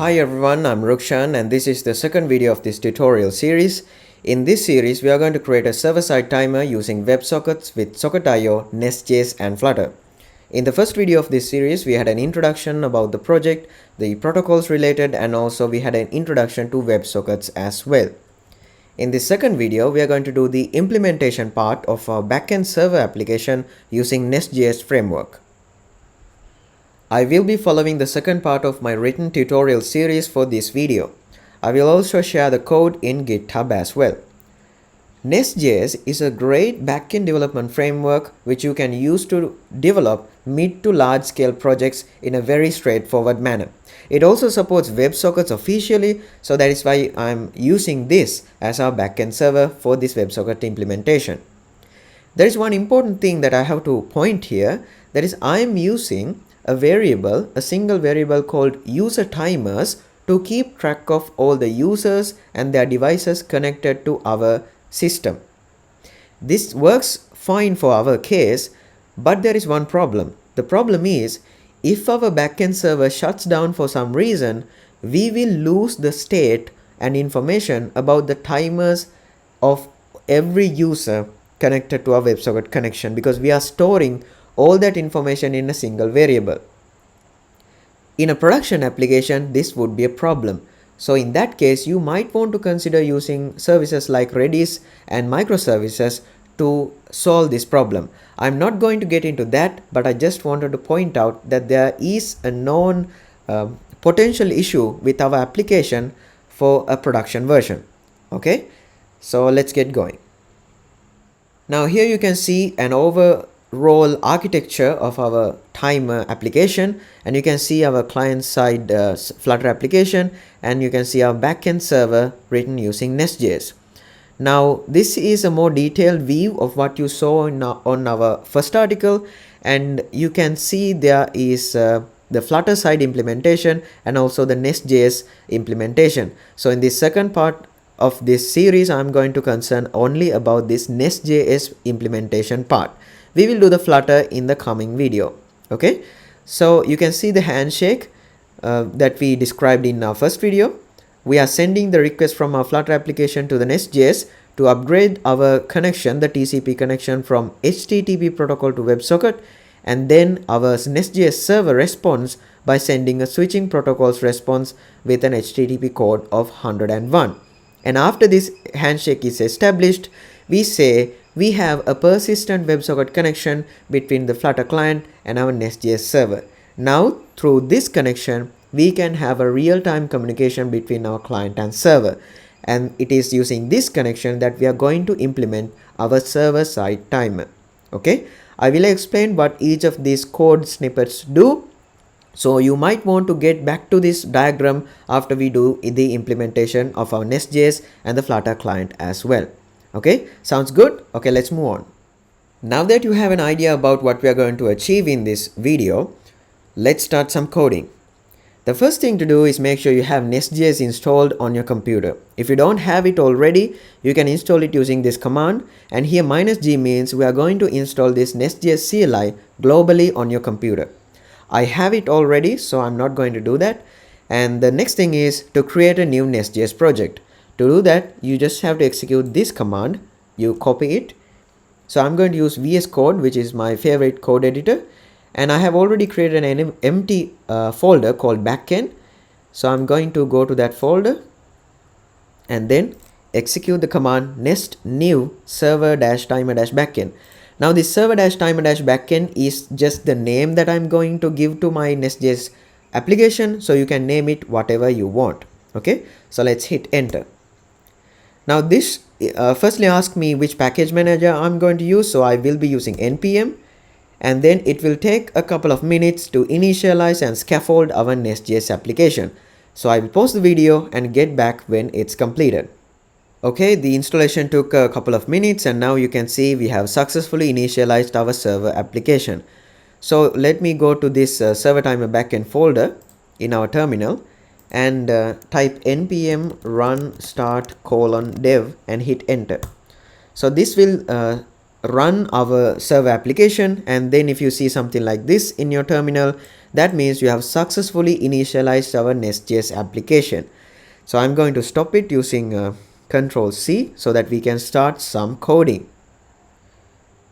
Hi everyone, I'm Rukshan and this is the second video of this tutorial series. In this series, we are going to create a server-side timer using WebSockets with Socket.io, NestJS and Flutter. In the first video of this series, we had an introduction about the project, the protocols related, and also we had an introduction to WebSockets as well. In this second video, we are going to do the implementation part of our backend server application using NestJS framework. I will be following the second part of my written tutorial series for this video. I will also share the code in GitHub as well. NestJS is a great backend development framework which you can use to develop mid to large scale projects in a very straightforward manner. It also supports WebSockets officially, so that is why I'm using this as our backend server for this WebSocket implementation. There is one important thing that I have to point here, that is I am using a single variable called user timers to keep track of all the users and their devices connected to our system. This works fine for our case, but there is one problem. The problem is, if our backend server shuts down for some reason, we will lose the state and information about the timers of every user connected to our WebSocket connection, because we are storing all that information in a single variable. In a production application, this would be a problem. So in that case, you might want to consider using services like Redis and microservices to solve this problem. I'm not going to get into that, but I just wanted to point out that there is a known potential issue with our application for a production version. Okay, so let's get going. Now here you can see an overall architecture of our timer application, and you can see our client-side Flutter application, and you can see our backend server written using NestJS. Now this is a more detailed view of what you saw on our first article, and you can see there is the Flutter side implementation and also the NestJS implementation. So in this second part of this series, I'm going to concern only about this NestJS implementation part. We will do the Flutter in the coming video. Okay, so you can see the handshake that we described in our first video. We are sending the request from our Flutter application to the NestJS to upgrade our connection, the TCP connection, from HTTP protocol to WebSocket, and then our NestJS server responds by sending a switching protocols response with an HTTP code of 101. And after this handshake is established, we say we have a persistent WebSocket connection between the Flutter client and our NestJS server. Now, through this connection, we can have a real-time communication between our client and server. And it is using this connection that we are going to implement our server-side timer. Okay, I will explain what each of these code snippets do. So you might want to get back to this diagram after we do the implementation of our NestJS and the Flutter client as well. Okay, sounds good? Okay, let's move on. Now that you have an idea about what we are going to achieve in this video, let's start some coding. The first thing to do is make sure you have NestJS installed on your computer. If you don't have it already, you can install it using this command, and here -g means we are going to install this NestJS CLI globally on your computer. I have it already, so I'm not going to do that. And the next thing is to create a new NestJS project. To do that, you just have to execute this command. You copy it. So I'm going to use VS Code, which is my favorite code editor. And I have already created an empty folder called Backend. So I'm going to go to that folder and then execute the command nest new server-timer-backend. Now this server-timer-backend is just the name that I'm going to give to my NestJS application, so you can name it whatever you want. Okay, so let's hit enter. Now this firstly asks me which package manager I'm going to use, so I will be using npm, and then it will take a couple of minutes to initialize and scaffold our NestJS application. So I will pause the video and get back when it's completed. Okay, the installation took a couple of minutes, and now you can see we have successfully initialized our server application. So let me go to this server timer backend folder in our terminal and type npm run start:dev and hit enter. So this will run our server application, and then if you see something like this in your terminal, that means you have successfully initialized our NestJS application. So I'm going to stop it using Control C so that we can start some coding.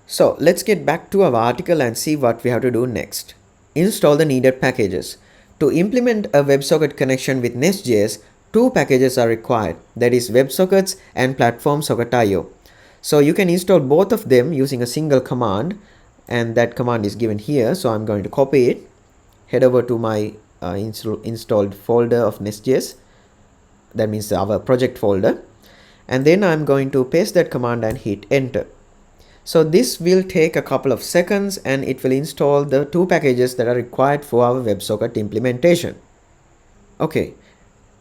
So let's get back to our article and see what we have to do next. Install the needed packages. To implement a WebSocket connection with NestJS, two packages are required, that is WebSockets and Platform Socket.io. So you can install both of them using a single command, and that command is given here. So I'm going to copy it, head over to my installed folder of NestJS, that means our project folder, and then I'm going to paste that command and hit enter. So this will take a couple of seconds and it will install the two packages that are required for our WebSocket implementation. Okay,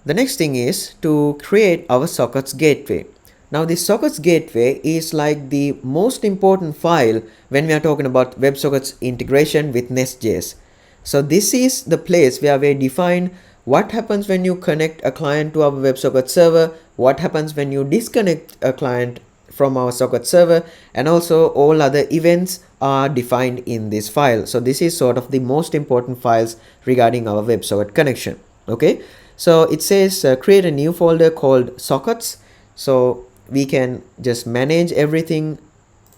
the next thing is to create our sockets gateway. Now this sockets gateway is like the most important file when we are talking about WebSockets integration with NestJS. So this is the place where we define what happens when you connect a client to our WebSocket server, what happens when you disconnect a client from our socket server, and also all other events are defined in this file. So this is sort of the most important files regarding our WebSocket connection. Okay, so it says create a new folder called sockets, so we can just manage everything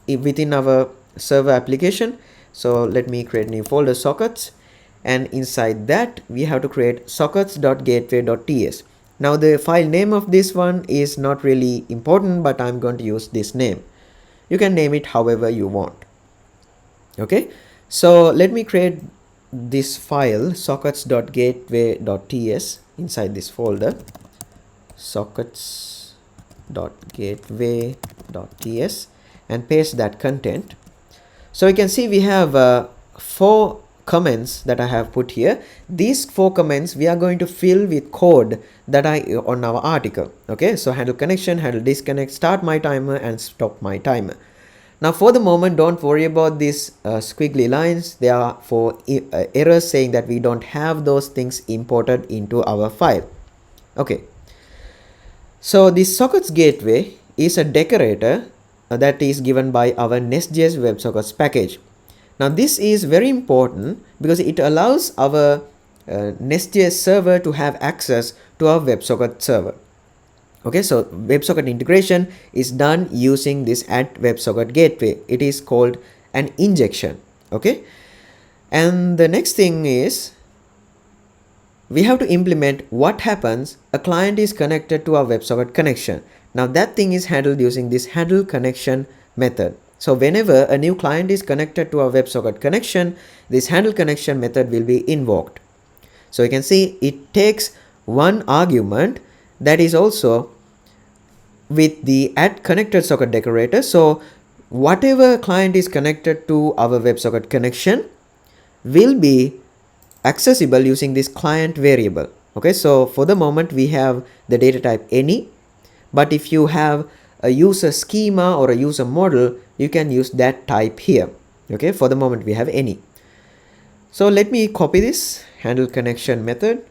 within our server application. So let me create a new folder sockets, and inside that we have to create sockets.gateway.ts. Now the file name of this one is not really important, but I'm going to use this name. You can name it however you want. Okay, so let me create this file sockets.gateway.ts inside this folder, sockets.gateway.ts, and paste that content. So you can see we have 4 comments that I have put here. These 4 comments we are going to fill with code that I on our article. Okay, so handle connection, handle disconnect, start my timer, and stop my timer. Now for the moment, don't worry about these squiggly lines. They are for errors saying that we don't have those things imported into our file. Okay, so this sockets gateway is a decorator that is given by our NestJS WebSockets package. Now this is very important because it allows our NestJS server to have access to our WebSocket server. Okay, so WebSocket integration is done using this add WebSocket gateway. It is called an injection. Okay, and the next thing is we have to implement what happens a client is connected to our WebSocket connection. Now that thing is handled using this handle connection method. So whenever a new client is connected to our WebSocket connection, this handle connection method will be invoked. So you can see it takes one argument that is also with the add connected socket decorator. So whatever client is connected to our WebSocket connection will be accessible using this client variable. Okay, so for the moment we have the data type any, but if you have a user schema or a user model, you can use that type here. Okay, for the moment we have any. So let me copy this handle connection method,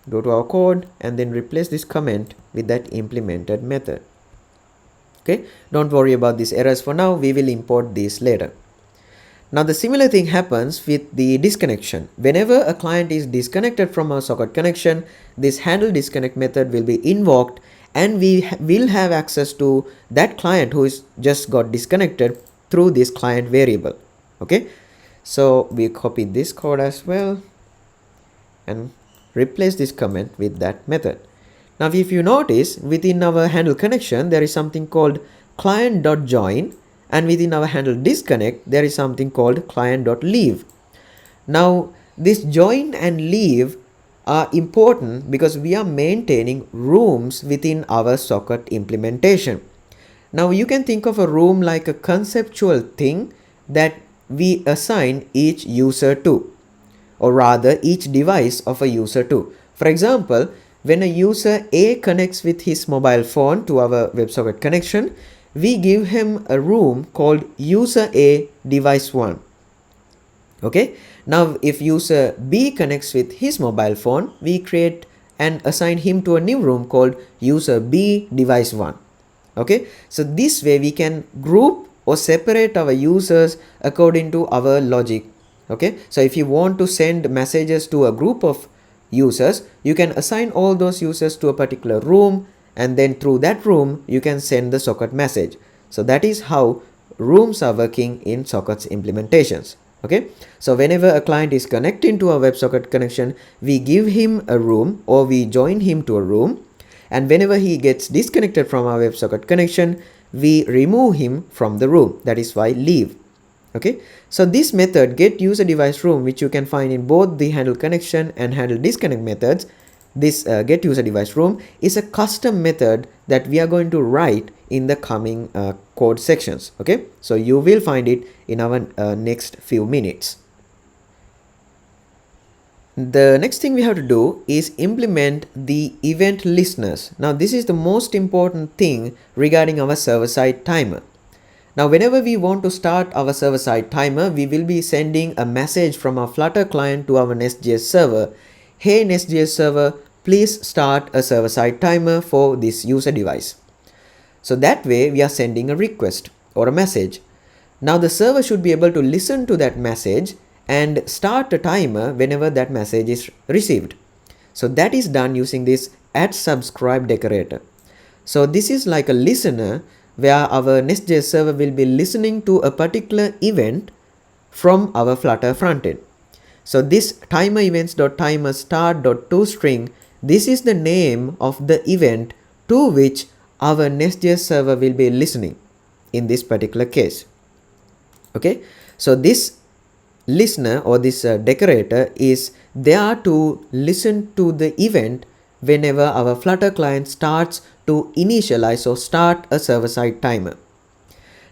go to our code, and then replace this comment with that implemented method. Okay, don't worry about these errors for now, we will import these later. Now the similar thing happens with the disconnection. Whenever a client is disconnected from our socket connection, this handle disconnect method will be invoked, and we will have access to that client who is just got disconnected through this client variable. Okay, so we copy this code as well and replace this comment with that method. Now if you notice, within our handle connection there is something called client.join, and within our handle disconnect there is something called client.leave. Now this join and leave are important because we are maintaining rooms within our socket implementation. Now you can think of a room like a conceptual thing that we assign each user to, or rather each device of a user to. For example, when a user A connects with his mobile phone to our WebSocket connection, we give him a room called user A device 1. Okay, now if user B connects with his mobile phone, we create and assign him to a new room called user B device 1. Okay, so this way we can group or separate our users according to our logic. Okay, so if you want to send messages to a group of users, you can assign all those users to a particular room, and then through that room you can send the socket message. So that is how rooms are working in sockets implementations. Okay, so whenever a client is connecting to a WebSocket connection, we give him a room or we join him to a room, and whenever he gets disconnected from our WebSocket connection, we remove him from the room. That is why leave. Okay, so this method get user device room, which you can find in both the handle connection and handle disconnect methods, this get user device room is a custom method that we are going to write in the coming code sections. Okay, so you will find it in our next few minutes. The next thing we have to do is implement the event listeners. Now this is the most important thing regarding our server-side timer. Now whenever we want to start our server-side timer, we will be sending a message from our Flutter client to our NestJS server. Hey NestJS server, please start a server-side timer for this user device. So that way we are sending a request or a message. Now the server should be able to listen to that message and start a timer whenever that message is received. So that is done using this @subscribe decorator. So this is like a listener where our NestJS server will be listening to a particular event from our Flutter frontend. So this timer events.timer start.toString, this is the name of the event to which our NestJS server will be listening in this particular case. Okay, so this listener or this decorator is there to listen to the event whenever our Flutter client starts to initialize or start a server-side timer.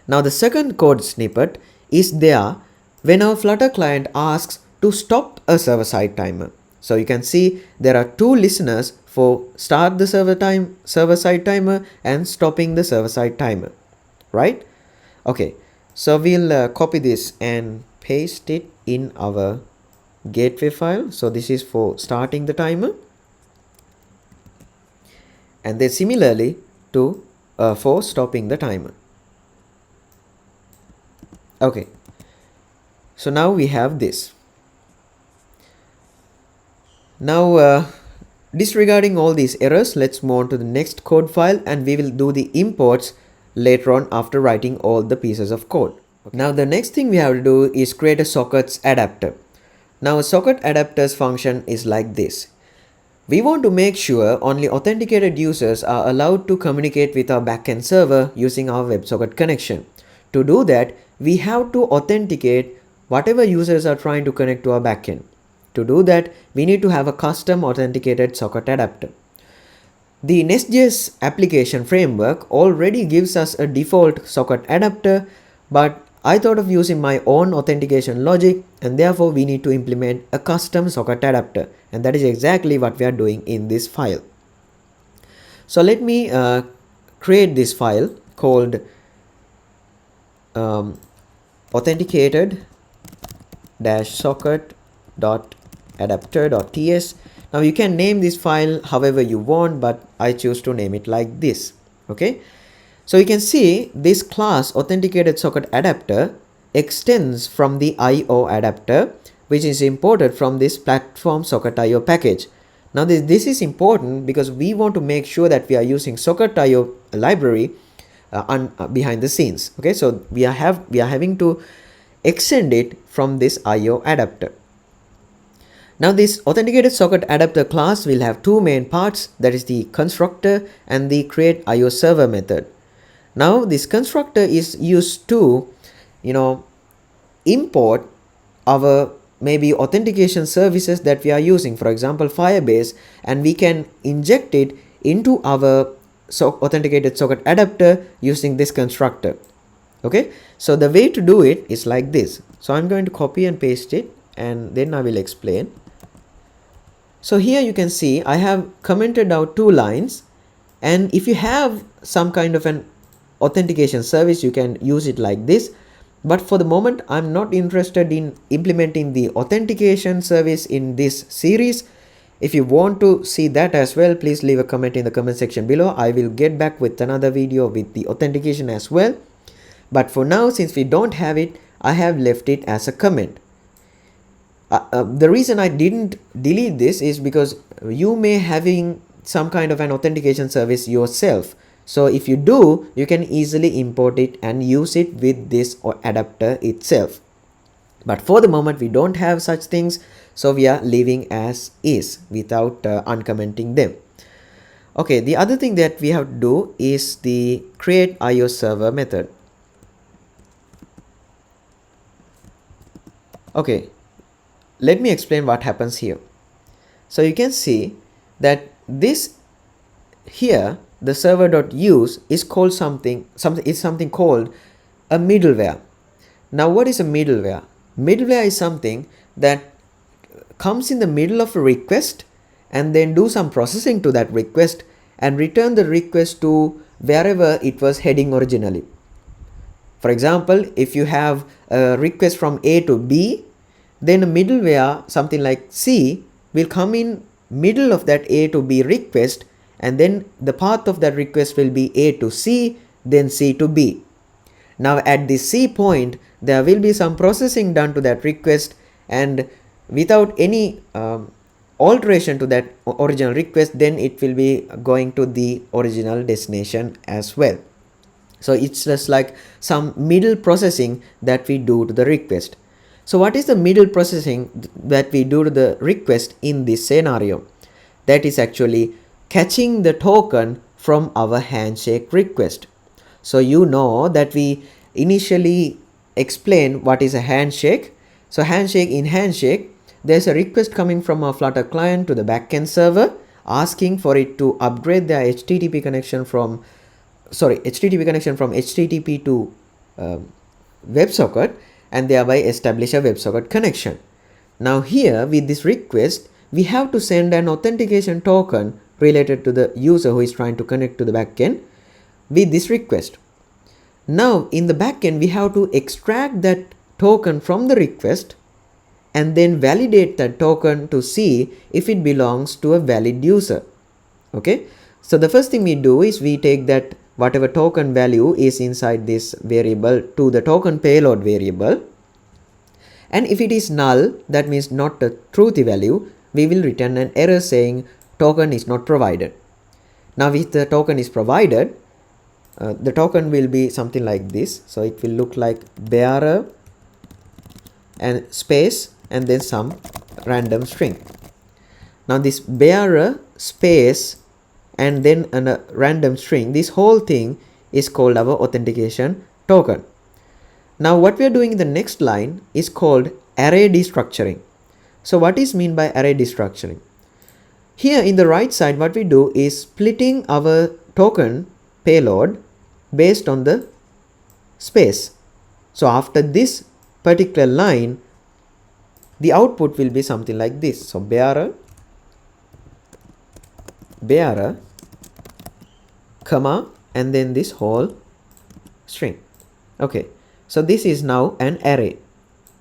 Now the second code snippet is there when our Flutter client asks to stop a server-side timer. So you can see there are two listeners for start the server-side timer and stopping the server-side timer, right? Okay, so we'll copy this and paste it in our gateway file. So this is for starting the timer, and then similarly to for stopping the timer. Okay, so now we have this. Now disregarding all these errors, let's move on to the next code file, and we will do the imports later on after writing all the pieces of code. Okay. Now the next thing we have to do is create a sockets adapter. Now a socket adapters function is like this. We want to make sure only authenticated users are allowed to communicate with our backend server using our WebSocket connection. To do that, we have to authenticate whatever users are trying to connect to our backend. To do that, we need to have a custom authenticated socket adapter. The NestJS application framework already gives us a default socket adapter, but I thought of using my own authentication logic, and therefore we need to implement a custom socket adapter, and that is exactly what we are doing in this file. So let me create this file called authenticated-socket.adapter.ts. Now you can name this file however you want, but I choose to name it like this. Okay, so you can see this class authenticated socket adapter extends from the IO adapter, which is imported from this platform socket.io package. Now this is important because we want to make sure that we are using socket.io library behind the scenes. Okay, so we are having to extend it from this IO adapter. Now this authenticated socket adapter class will have two main parts, that is the constructor and the create IO server method. Now this constructor is used to import our maybe authentication services that we are using, for example Firebase, and we can inject it into our authenticated socket adapter using this constructor. Okay, so the way to do it is like this. So I'm going to copy and paste it, and then I will explain. So here you can see I have commented out two lines, and if you have some kind of an authentication service, you can use it like this, but for the moment I'm not interested in implementing the authentication service in this series. If you want to see that as well, please leave a comment in the comment section below. I will get back with another video with the authentication as well. But for now, since we don't have it, I have left it as a comment. The reason I didn't delete this is because you may having some kind of an authentication service yourself. So if you do, you can easily import it and use it with this adapter itself. But for the moment, we don't have such things, so we are leaving as is without uncommenting them. Okay, the other thing that we have to do is the create IO server method. Okay, let me explain what happens here. So you can see that this here, the server.use is called something called a middleware. Now what is a middleware? Middleware is something that comes in the middle of a request and then do some processing to that request and return the request to wherever it was heading originally. For example, if you have a request from A to B, then a middleware, something like C, will come in middle of that A to B request, and then the path of that request will be A to C, then C to B. Now at the C point, there will be some processing done to that request, and without any alteration to that original request, then it will be going to the original destination as well. So it's just like some middle processing that we do to the request. So what is the middle processing that we do to the request in this scenario? That is actually catching the token from our handshake request. So you know that we initially explained what is a handshake. So in handshake, there's a request coming from our Flutter client to the backend server asking for it to upgrade their HTTP connection from HTTP to WebSocket and thereby establish a WebSocket connection. Now here with this request, we have to send an authentication token related to the user who is trying to connect to the backend with this request. Now in the backend, we have to extract that token from the request and then validate that token to see if it belongs to a valid user. Okay, so the first thing we do is we take that whatever token value is inside this variable to the token payload variable, and if it is null, that means not a truthy value, we will return an error saying token is not provided. Now if the token is provided, the token will be something like this. So it will look like bearer and space and then some random string. Now this bearer space and then a random string, this whole thing is called our authentication token. Now what we are doing in the next line is called array destructuring. So what is mean by array destructuring? Here in the right side, what we do is splitting our token payload based on the space. So after this particular line, the output will be something like this. So bearer, comma, and then this whole string. Okay, so this is now an array.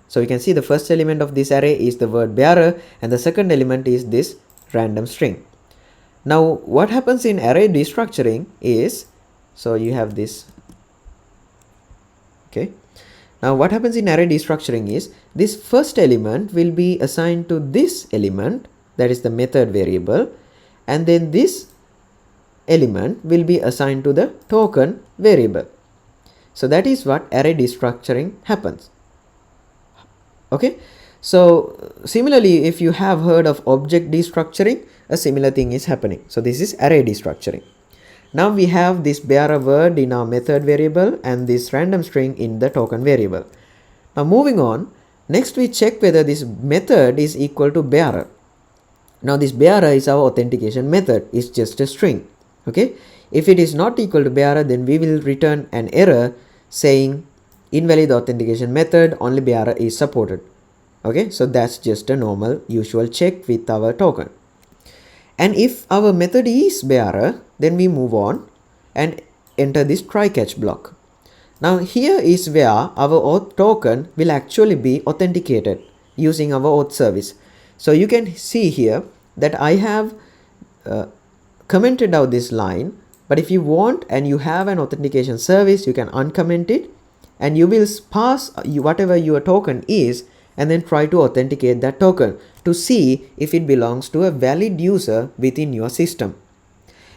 So you can see the first element of this array is the word bearer and the second element is this random string. Now what happens in array destructuring is, so you have this. Okay, now what happens in array destructuring is this first element will be assigned to this element, that is the method variable, and then this element will be assigned to the token variable. So that is what array destructuring happens. Okay, so similarly, if you have heard of object destructuring, a similar thing is happening. So this is array destructuring. Now we have this bearer word in our method variable and this random string in the token variable. Now moving on, next we check whether this method is equal to bearer. Now this bearer is our authentication method, it's just a string. Okay, if it is not equal to bearer, then we will return an error saying invalid authentication method, only bearer is supported. Okay, so that's just a normal usual check with our token. And if our method is bearer, then we move on and enter this try catch block. Now here is where our auth token will actually be authenticated using our auth service. So you can see here that I have commented out this line, but if you want and you have an authentication service, you can uncomment it and you will pass whatever your token is and then try to authenticate that token to see if it belongs to a valid user within your system.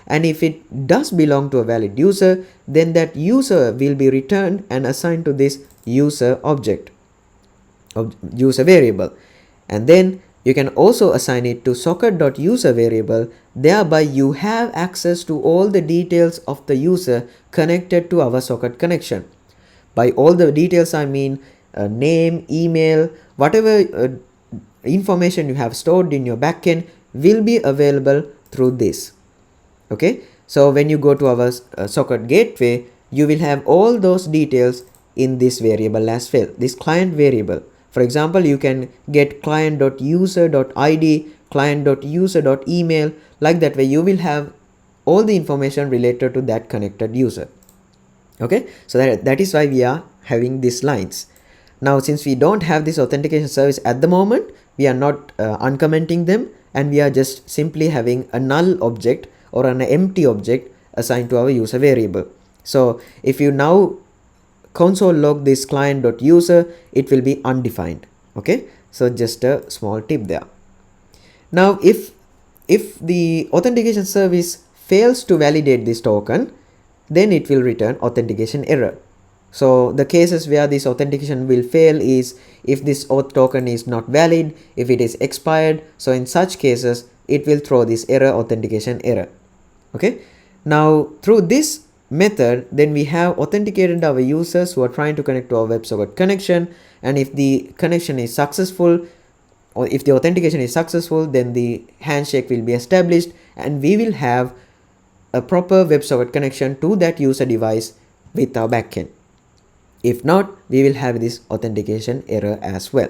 And if it does belong to a valid user, then that user will be returned and assigned to this user object, user variable. And then you can also assign it to socket.user variable. Thereby you have access to all the details of the user connected to our socket connection. By all the details, I mean name, email, whatever information you have stored in your backend will be available through this. Okay, so when you go to our socket gateway, you will have all those details in this variable as well, this client variable. For example, you can get client.user.id, client.user.email. Like that way you will have all the information related to that connected user. Okay, so that is why we are having these lines. Now since we don't have this authentication service at the moment, we are not uncommenting them, and we are just simply having a null object or an empty object assigned to our user variable. So if you now console log this client.user, it will be undefined. Okay, so just a small tip there. Now if the authentication service fails to validate this token, then it will return authentication error. So the cases where this authentication will fail is if this auth token is not valid, if it is expired. So in such cases it will throw this error, authentication error. Okay, now through this method, then we have authenticated our users who are trying to connect to our WebSocket connection, and if the connection is successful, or if the authentication is successful, then the handshake will be established and we will have a proper WebSocket connection to that user device with our backend. If not, we will have this authentication error as well.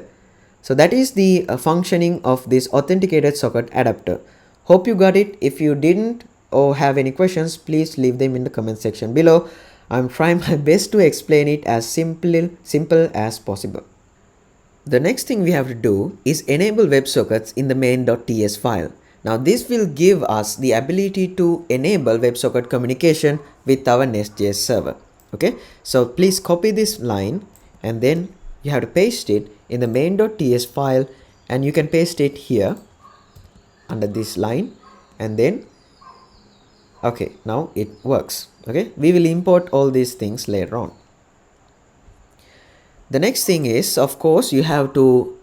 So that is the functioning of this authenticated socket adapter. Hope you got it. If you didn't or have any questions, please leave them in the comment section below. I'm trying my best to explain it as simple as possible. The next thing we have to do is enable WebSockets in the main.ts file. Now this will give us the ability to enable WebSocket communication with our NestJS server. Okay, so please copy this line and then you have to paste it in the main.ts file, and you can paste it here under this line, and then okay, now it works. Okay, we will import all these things later on. The next thing is, of course, you have to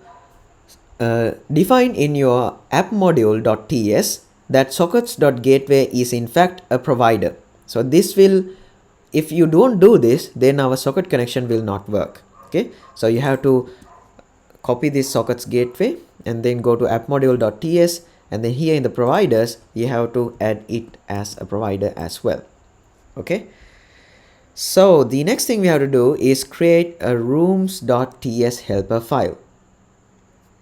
define in your app module.ts that sockets.gateway is in fact a provider. So this will, if you don't do this, then our socket connection will not work. Okay, so you have to copy this sockets gateway and then go to app module.ts, and then here in the providers you have to add it as a provider as well. Okay, so the next thing we have to do is create a rooms.ts helper file.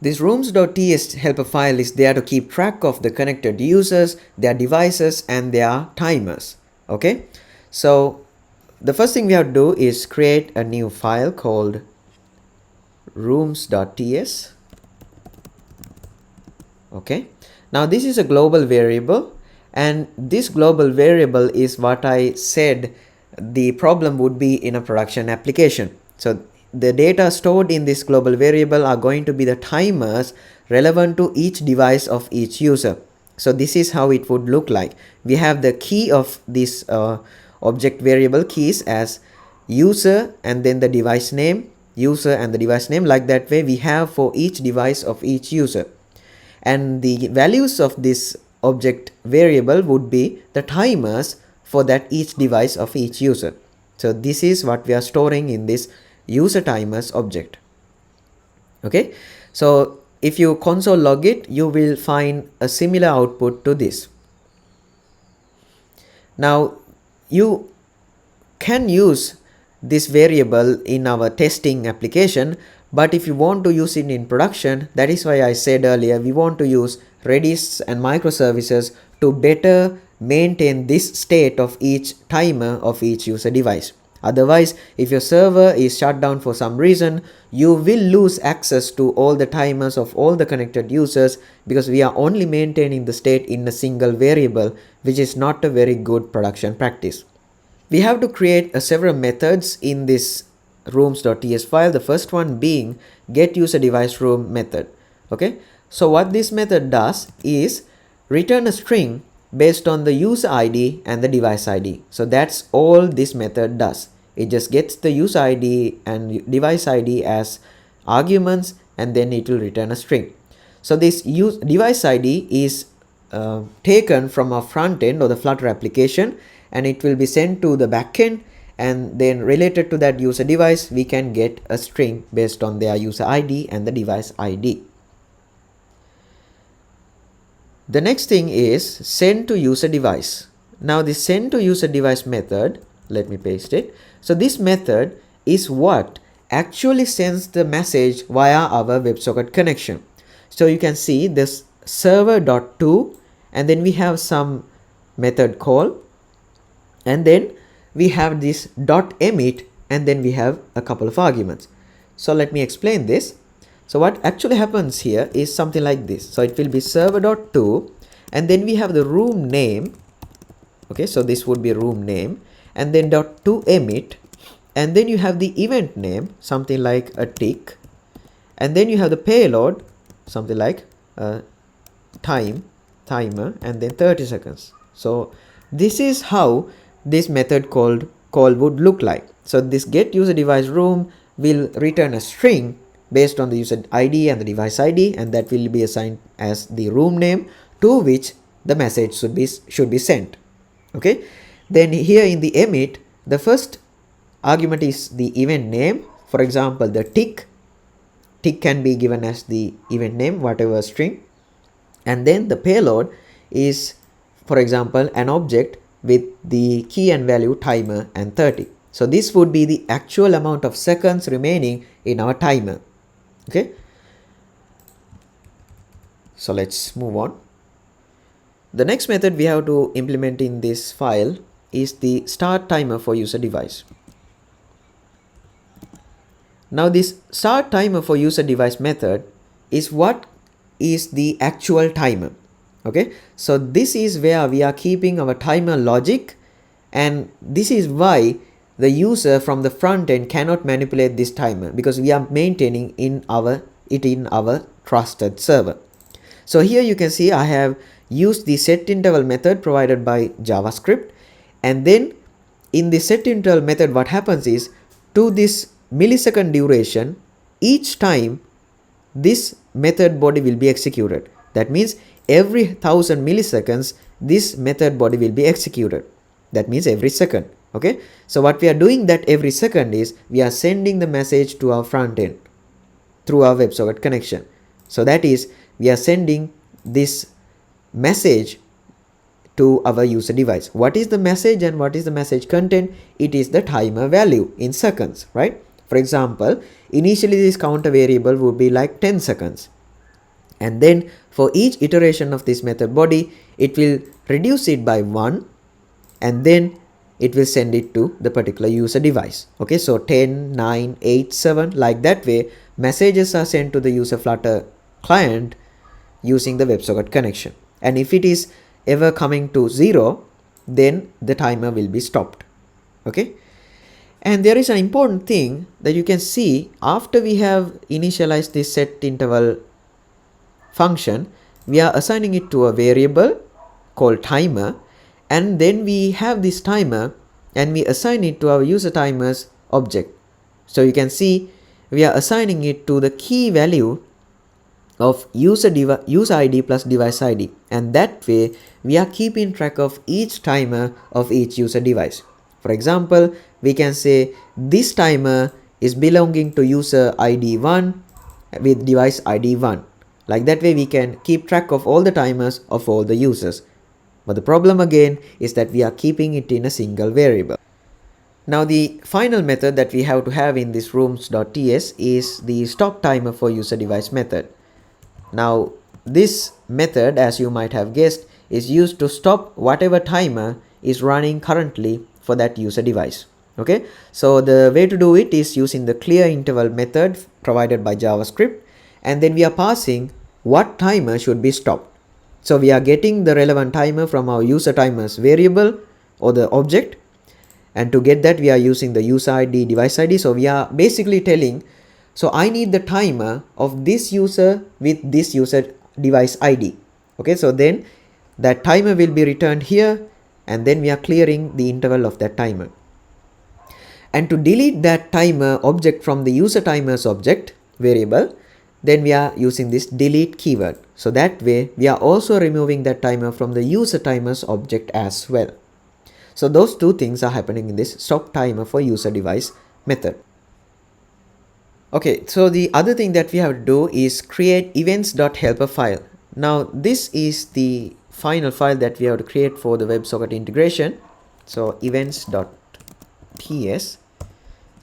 This rooms.ts helper file is there to keep track of the connected users, their devices, and their timers. Okay, so the first thing we have to do is create a new file called rooms.ts. Okay, now this is a global variable, and this global variable is what I said the problem would be in a production application. So the data stored in this global variable are going to be the timers relevant to each device of each user. So this is how it would look like. We have the key of this object variable keys as user and then the device name, user and the device name. Like that way we have for each device of each user, and the values of this object variable would be the timers for that each device of each user. So this is what we are storing in this user timers object. Okay, so if you console log it, you will find a similar output to this. Now you can use this variable in our testing application, but if you want to use it in production, that is why I said earlier we want to use Redis and microservices to better maintain this state of each timer of each user device. Otherwise, if your server is shut down for some reason, you will lose access to all the timers of all the connected users, because we are only maintaining the state in a single variable, which is not a very good production practice. We have to create several methods in this rooms.ts file, the first one being get user device room method. Okay, so what this method does is return a string based on the user ID and the device ID. So that's all this method does. It just gets the user ID and device ID as arguments, and then it will return a string. So this device ID is taken from a front end or the Flutter application, and it will be sent to the backend, and then related to that user device we can get a string based on their user ID and the device ID. The next thing is send to user device. Now this send to user device method, let me paste it. So this method is what actually sends the message via our WebSocket connection. So you can see this server.to, and then we have some method call, and then we have this .emit, and then we have a couple of arguments. So let me explain this. So what actually happens here is something like this. So it will be server.to, and then we have the room name. Okay, so this would be room name, and then .toEmit, and then you have the event name, something like a tick, and then you have the payload, something like a timer, and then 30 seconds. So this is how this method call would look like. So this get user device room will return a string based on the user ID and the device ID, and that will be assigned as the room name to which the message should be sent. Okay, then here in the emit, the first argument is the event name. For example, the tick can be given as the event name, whatever string, and then the payload is, for example, an object with the key and value timer and 30. So this would be the actual amount of seconds remaining in our timer. Okay, so let's move on. The next method we have to implement in this file is the start timer for user device. Now this start timer for user device method is what is the actual timer. Okay, so this is where we are keeping our timer logic, and this is why the user from the front end cannot manipulate this timer, because we are maintaining in our trusted server. So here you can see I have used the setInterval method provided by JavaScript, and then in the setInterval method what happens is, to this millisecond duration, each time this method body will be executed. That means every 1000 milliseconds this method body will be executed. That means every second. Okay, so what we are doing that every second is we are sending the message to our front end through our WebSocket connection. So that is, we are sending this message to our user device. What is the message and what is the message content? It is the timer value in seconds, right? For example, initially this counter variable would be like 10 seconds, and then for each iteration of this method body it will reduce it by 1, and then it will send it to the particular user device. Okay, so 10, 9, 8, 7, like that way messages are sent to the user Flutter client using the WebSocket connection, and if it is ever coming to 0, then the timer will be stopped. Okay, and there is an important thing that you can see. After we have initialized this setInterval function, we are assigning it to a variable called timer, and then we have this timer and we assign it to our user timers object. So you can see we are assigning it to the key value of user ID plus device ID, and that way we are keeping track of each timer of each user device. For example, we can say this timer is belonging to user ID 1 with device ID 1. Like that way we can keep track of all the timers of all the users. But the problem again is that we are keeping it in a single variable. Now the final method that we have to have in this rooms.ts is the stop timer for user device method. Now this method, as you might have guessed, is used to stop whatever timer is running currently for that user device. Okay, so the way to do it is using the clear interval method provided by JavaScript, and then we are passing what timer should be stopped. So we are getting the relevant timer from our user timers variable or the object, And to get that, we are using the user ID, device ID. So we are basically telling, so I need the timer of this user with this user device ID. Okay, so then that timer will be returned here, and then we are clearing the interval of that timer. And to delete that timer object from the user timers object variable, then we are using this delete keyword. So that way we are also removing that timer from the user timers object as well. So those two things are happening in this stop timer for user device method. Okay, so the other thing that we have to do is create events.helper file. Now this is the final file that we have to create for the WebSocket integration. So events.ts,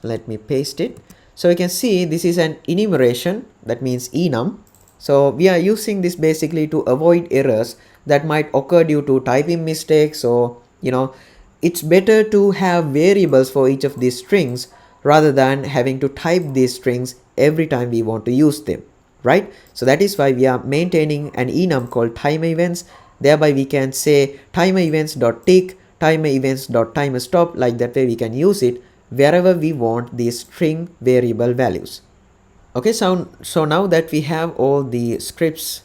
let me paste it. So you can see this is an enumeration, that means enum. So we are using this basically to avoid errors that might occur due to typing mistakes, or it's better to have variables for each of these strings rather than having to type these strings every time we want to use them, right? So that is why we are maintaining an enum called timer events. Thereby we can say timer events.tick, timer events.timerstop. Like that way we can use it wherever we want these string variable values. Okay, so now that we have all the scripts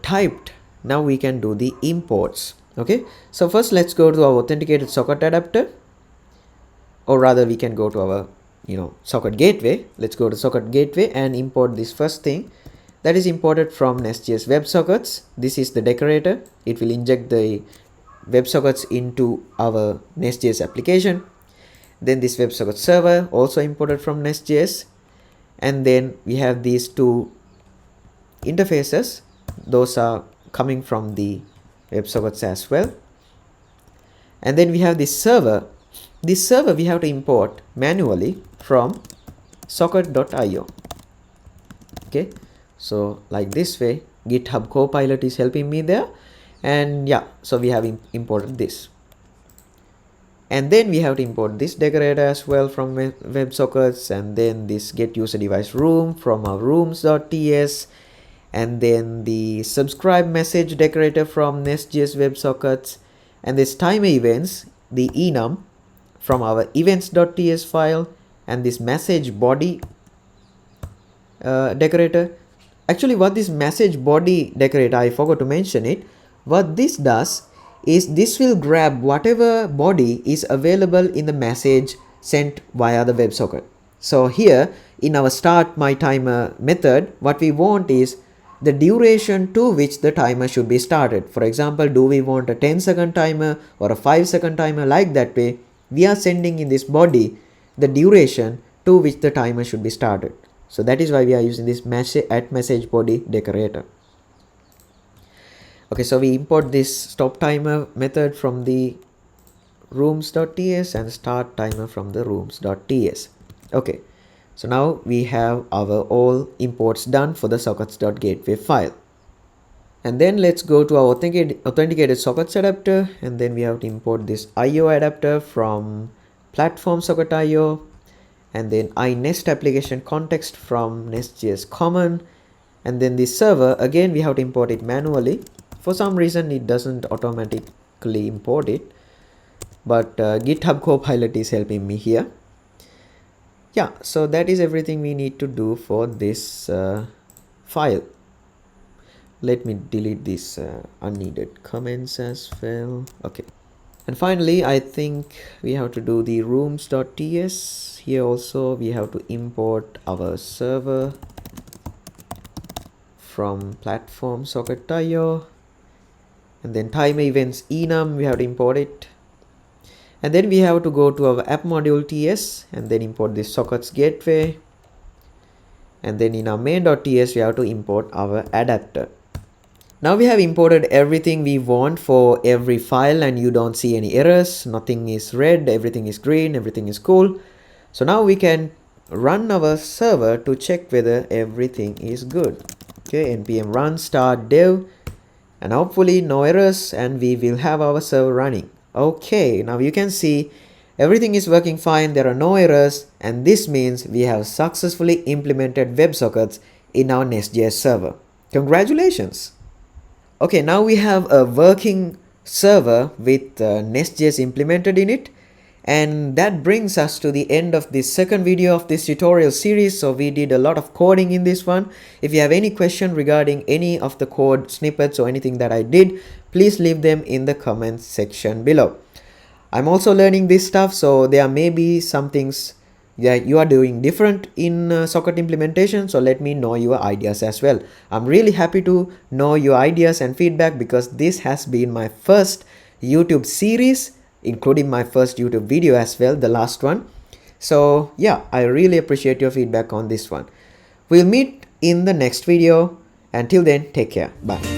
typed, now we can do the imports. Okay, so first let's go to our authenticated socket adapter, or rather we can go to our socket gateway. Let's go to socket gateway and import this first thing that is imported from NestJS WebSockets. This is the decorator. It will inject the WebSockets into our NestJS application. Then this WebSocket server also imported from NestJS, and then we have these two interfaces. Those are coming from the WebSockets as well. And then we have this server. This server we have to import manually from socket.io. Okay, so like this way, GitHub Copilot is helping me there, and yeah, so we have imported this. And then we have to import this decorator as well from WebSockets, and then this get user device room from our rooms.ts, and then the subscribe message decorator from NestJS WebSockets, and this timer events, the enum from our events.ts file, and this message body decorator. Actually, what this message body decorator, I forgot to mention it. What this does is this will grab whatever body is available in the message sent via the WebSocket. So here in our start my timer method, what we want is the duration to which the timer should be started. For example, do we want a 10-second timer or a 5-second timer? Like that way, we are sending in this body the duration to which the timer should be started. So that is why we are using this message body decorator. Okay, so we import this stop timer method from the rooms.ts and start timer from the rooms.ts. Okay, so now we have our all imports done for the sockets.gateway file. And then let's go to our authenticated sockets adapter, and then we have to import this IO adapter from platform socket.io, and then iNest application context from NestJS common, and then the server, again we have to import it manually. For some reason it doesn't automatically import it, but GitHub Copilot is helping me here. Yeah, so that is everything we need to do for this file. Let me delete these unneeded comments as well. Okay, and finally I think we have to do the rooms.ts. Here also we have to import our server from platform socket.io, and then timer events enum, we have to import it. And then we have to go to our app module ts and then import this sockets gateway. And then in our main.ts we have to import our adapter. Now we have imported everything we want for every file, and you don't see any errors. Nothing is red, everything is green, everything is cool. So now we can run our server to check whether everything is good. Okay, npm run start dev, and hopefully no errors, and we will have our server running. Okay, now you can see everything is working fine, there are no errors, and this means we have successfully implemented WebSockets in our NestJS server. Congratulations! Okay, now we have a working server with NestJS implemented in it, And that brings us to the end of the second video of this tutorial series. So we did a lot of coding in this one. If you have any question regarding any of the code snippets or anything that I did, please leave them in the comments section below. I'm also learning this stuff, so there may be some things that you are doing different in socket implementation, so let me know your ideas as well. I'm really happy to know your ideas and feedback, because this has been my first YouTube series, including my first YouTube video as well, the last one. So yeah, I really appreciate your feedback on this one. We'll meet in the next video. Until then, take care. Bye.